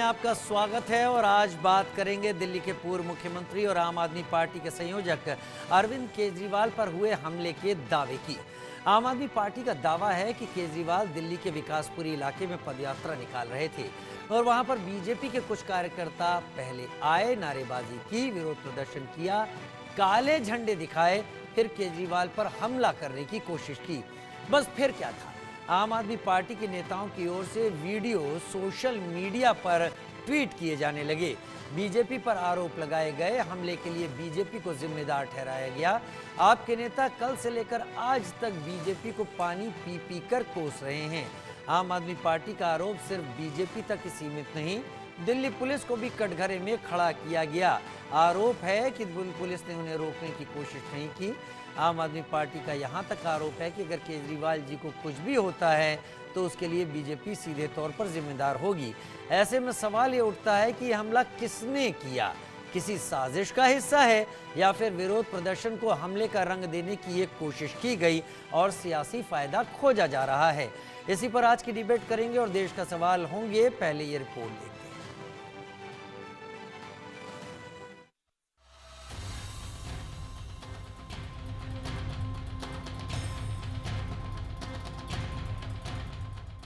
आपका स्वागत है और आज बात करेंगे दिल्ली के पूर्व मुख्यमंत्री और आम आदमी पार्टी के संयोजक अरविंद केजरीवाल पर हुए हमले के दावे की। आम आदमी पार्टी का दावा है कि केजरीवाल दिल्ली के विकासपुरी इलाके में पदयात्रा निकाल रहे थे और वहां पर बीजेपी के कुछ कार्यकर्ता पहले आए, नारेबाजी की, विरोध प्रदर्शन किया, काले झंडे दिखाए, फिर केजरीवाल पर हमला करने की कोशिश की। बस फिर क्या था, आम आदमी पार्टी के नेताओं की ओर से वीडियो सोशल मीडिया पर ट्वीट किए जाने लगे। बीजेपी पर आरोप लगाए गए, हमले के लिए बीजेपी को जिम्मेदार ठहराया गया। आपके नेता कल से लेकर आज तक बीजेपी को पानी पी पी कर कोस रहे हैं। आम आदमी पार्टी का आरोप सिर्फ बीजेपी तक ही सीमित नहीं, दिल्ली पुलिस को भी कटघरे में खड़ा किया गया। आरोप है कि पुलिस ने उन्हें रोकने की कोशिश नहीं की। आम आदमी पार्टी का यहां तक आरोप है कि अगर केजरीवाल जी को कुछ भी होता है तो उसके लिए बीजेपी सीधे तौर पर जिम्मेदार होगी। ऐसे में सवाल ये उठता है कि यह हमला किसने किया, किसी साजिश का हिस्सा है या फिर विरोध प्रदर्शन को हमले का रंग देने की एक कोशिश की गई और सियासी फायदा खोजा जा रहा है। इसी पर आज की डिबेट करेंगे और देश का सवाल होंगे। पहले ये रिपोर्ट देखते हैं।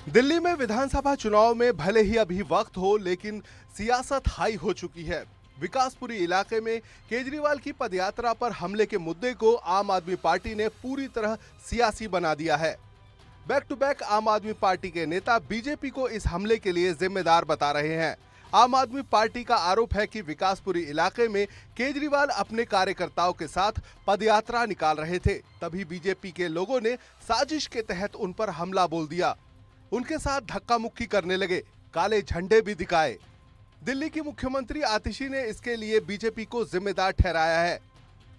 दिल्ली में विधानसभा चुनाव में भले ही अभी वक्त हो, लेकिन सियासत हाई हो चुकी है। विकासपुरी इलाके में केजरीवाल की पदयात्रा पर हमले के मुद्दे को आम आदमी पार्टी ने पूरी तरह सियासी बना दिया है। बैक टू बैक आम आदमी पार्टी के नेता बीजेपी को इस हमले के लिए जिम्मेदार बता रहे हैं। आम आदमी पार्टी का आरोप है कि विकासपुरी इलाके में केजरीवाल अपने कार्यकर्ताओं के साथ पदयात्रा निकाल रहे थे, तभी बीजेपी के लोगों ने साजिश के तहत उन पर हमला बोल दिया। उनके साथ धक्का मुक्की करने लगे, काले झंडे भी दिखाए। दिल्ली की मुख्यमंत्री आतिशी ने इसके लिए बीजेपी को जिम्मेदार ठहराया है।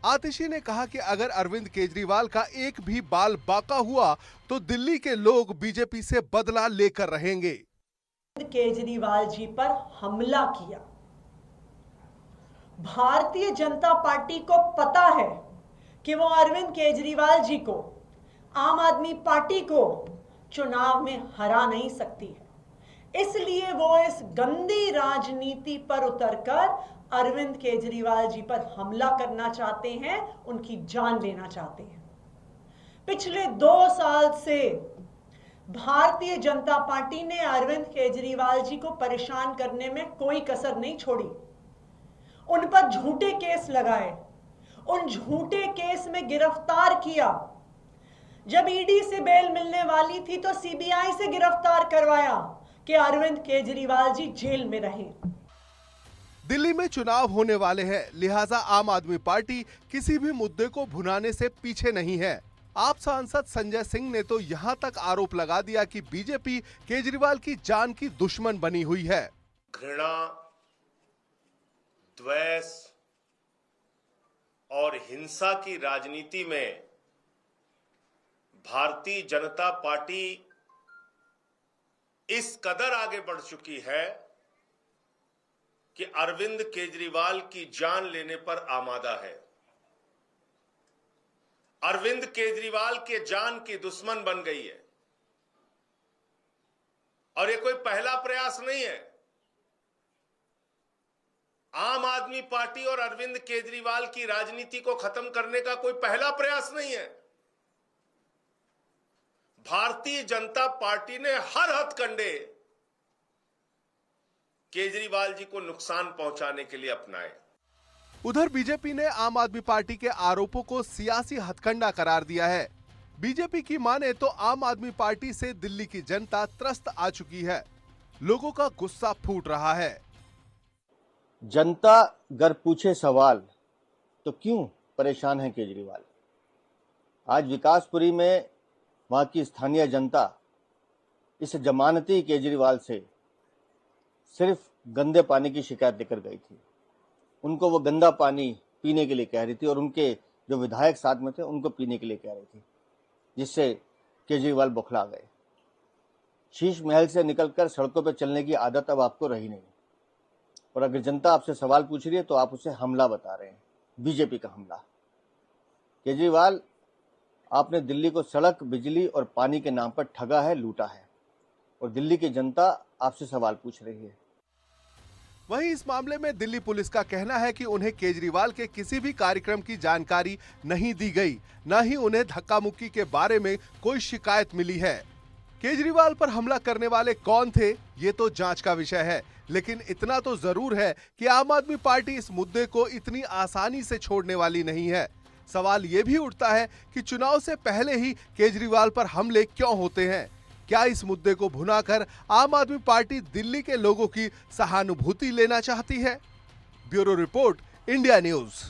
आतिशी ने कहा कि अगर अरविंद केजरीवाल का एक भी बाल बांका हुआ तो दिल्ली के लोग बीजेपी से बदला लेकर रहेंगे। केजरीवाल जी पर हमला किया। भारतीय जनता पार्टी को पता है कि वो अरविंद केजरीवाल जी को, आम आदमी पार्टी को चुनाव में हरा नहीं सकती है। इसलिए वो इस गंदी राजनीति पर उतरकर अरविंद केजरीवाल जी पर हमला करना चाहते हैं, उनकी जान लेना चाहते हैं। पिछले 2 साल से भारतीय जनता पार्टी ने अरविंद केजरीवाल जी को परेशान करने में कोई कसर नहीं छोड़ी। उन पर झूठे केस लगाए, उन झूठे केस में गिरफ्तार किया। जब ईडी से बेल मिलने वाली थी तो सीबीआई से गिरफ्तार करवाया कि अरविंद केजरीवाल जी जेल में रहे। दिल्ली में चुनाव होने वाले हैं, लिहाजा आम आदमी पार्टी किसी भी मुद्दे को भुनाने से पीछे नहीं है। आप सांसद संजय सिंह ने तो यहां तक आरोप लगा दिया कि बीजेपी केजरीवाल की जान की दुश्मन बनी हुई है। घृणा, द्वेष और हिंसा की राजनीति में भारतीय जनता पार्टी इस कदर आगे बढ़ चुकी है कि अरविंद केजरीवाल की जान लेने पर आमादा है। अरविंद केजरीवाल के जान की दुश्मन बन गई है और ये कोई पहला प्रयास नहीं है। आम आदमी पार्टी और अरविंद केजरीवाल की राजनीति को खत्म करने का कोई पहला प्रयास नहीं है। भारतीय जनता पार्टी ने हर हथकंडे केजरीवाल जी को नुकसान पहुंचाने के लिए अपनाए। उधर बीजेपी ने आम आदमी पार्टी के आरोपों को सियासी हथकंडा करार दिया है। बीजेपी की माने तो आम आदमी पार्टी से दिल्ली की जनता त्रस्त आ चुकी है। लोगों का गुस्सा फूट रहा है। जनता अगर पूछे सवाल तो क्यों परेशान है केजरीवाल? आज विकासपुरी में वहां की स्थानीय जनता इस जमानती केजरीवाल से सिर्फ गंदे पानी की शिकायत लेकर गई थी। उनको वो गंदा पानी पीने के लिए कह रही थी और उनके जो विधायक साथ में थे उनको पीने के लिए कह रही थी, जिससे केजरीवाल बौखला गए। शीश महल से निकलकर सड़कों पर चलने की आदत अब आपको रही नहीं। और अगर जनता आपसे सवाल पूछ रही है तो आप उसे हमला बता रहे हैं, बीजेपी का हमला। केजरीवाल, आपने दिल्ली को सड़क, बिजली और पानी के नाम पर ठगा है, लूटा है और दिल्ली की जनता आपसे सवाल पूछ रही है। वहीं इस मामले में दिल्ली पुलिस का कहना है कि उन्हें केजरीवाल के किसी भी कार्यक्रम की जानकारी नहीं दी गई, न ही उन्हें धक्का मुक्की के बारे में कोई शिकायत मिली है। केजरीवाल पर हमला करने वाले कौन थे, ये तो जांच का विषय है, लेकिन इतना तो जरूर है कि आम आदमी पार्टी इस मुद्दे को इतनी आसानी से छोड़ने वाली नहीं है। सवाल ये भी उठता है कि चुनाव से पहले ही केजरीवाल पर हमले क्यों होते हैं? क्या इस मुद्दे को भुनाकर आम आदमी पार्टी दिल्ली के लोगों की सहानुभूति लेना चाहती है? Bureau report, India news.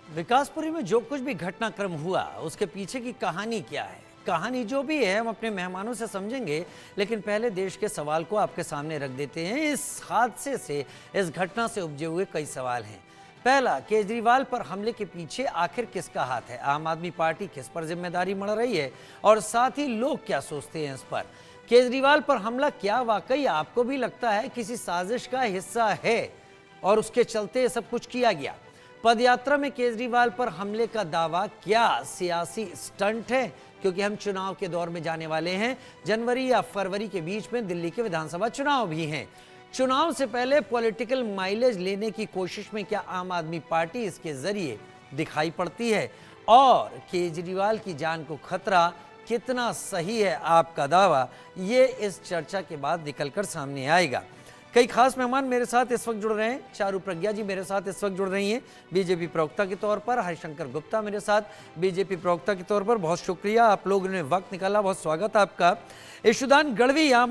Vikaspuri में जो कुछ भी घटनाक्रम हुआ उसके पीछे की कहानी क्या है? कहानी जो भी है हम अपने मेहमानों से समझेंगे, लेकिन पहले देश के सवाल को आपके सामने रख देते हैं। इस हादसे से, इस घटना से उपजे हुए कई सवाल हैं। पहला, केजरीवाल पर हमले के पीछे आखिर किसका हाथ है? आम आदमी पार्टी किस पर जिम्मेदारी मढ़ रही है और साथ ही लोग क्या सोचते हैं इस पर? केजरीवाल पर हमला क्या वाकई आपको भी लगता है किसी साजिश का हिस्सा है और उसके चलते सब कुछ किया गया? पदयात्रा में केजरीवाल पर हमले का दावा क्या सियासी स्टंट है? क्योंकि हम चुनाव के दौर में जाने वाले हैं। जनवरी या फरवरी के बीच में दिल्ली के विधानसभा चुनाव भी हैं। चुनाव से पहले पॉलिटिकल माइलेज लेने की कोशिश में क्या आम आदमी पार्टी इसके जरिए दिखाई पड़ती है? और केजरीवाल की जान को खतरा कितना सही है आपका दावा, ये इस चर्चा के बाद निकलकर सामने आएगा। कई खास मेहमान मेरे साथ इस वक्त जुड़ रहे हैं। चारू प्रज्ञा जी मेरे साथ इस वक्त जुड़ रही हैं बीजेपी प्रवक्ता के तौर पर। हरिशंकर गुप्ता मेरे साथ बीजेपी प्रवक्ता के तौर पर। बहुत शुक्रिया, आप लोगों ने वक्त निकाला, बहुत स्वागत आपका। इशुदान गढ़वी आम